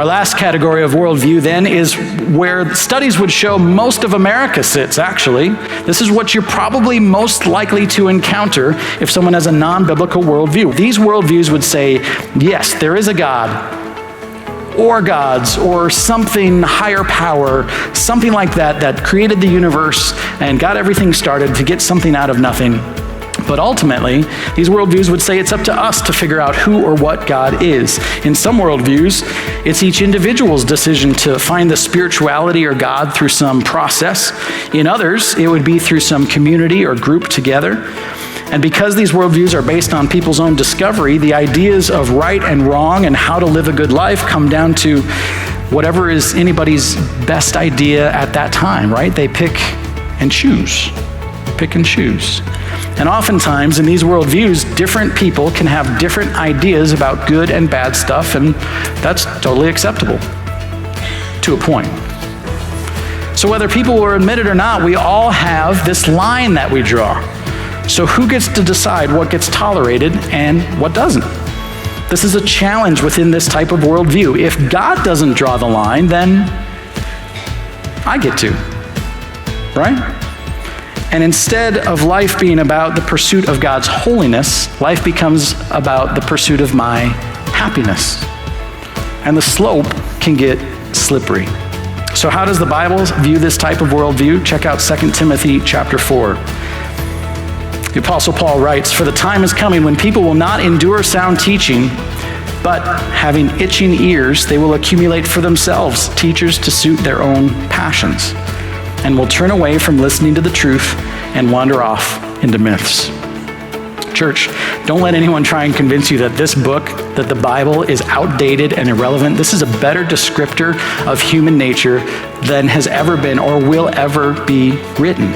Our last category of worldview then is where studies would show most of America sits, actually. This is what you're probably most likely to encounter if someone has a non-biblical worldview. These worldviews would say, yes, there is a God, or gods, or something higher power, something like that, that created the universe and got everything started to get something out of nothing. But ultimately, these worldviews would say it's up to us to figure out who or what God is. In some worldviews, it's each individual's decision to find the spirituality or God through some process. In others, it would be through some community or group together. And because these worldviews are based on people's own discovery, the ideas of right and wrong and how to live a good life come down to whatever is anybody's best idea at that time, right? They pick and choose. Pick and choose. And oftentimes in these worldviews, different people can have different ideas about good and bad stuff, and that's totally acceptable to a point. So whether people will admit it or not, we all have this line that we draw. So who gets to decide what gets tolerated and what doesn't? This is a challenge within this type of worldview. If God doesn't draw the line, then I get to, right? And instead of life being about the pursuit of God's holiness, life becomes about the pursuit of my happiness. And the slope can get slippery. So how does the Bible view this type of worldview? Check out 2 Timothy chapter 4. The Apostle Paul writes, "For the time is coming when people will not endure sound teaching, but having itching ears, they will accumulate for themselves teachers to suit their own passions, and will turn away from listening to the truth and wander off into myths." Church, don't let anyone try and convince you that this book, that the Bible, is outdated and irrelevant. This is a better descriptor of human nature than has ever been or will ever be written.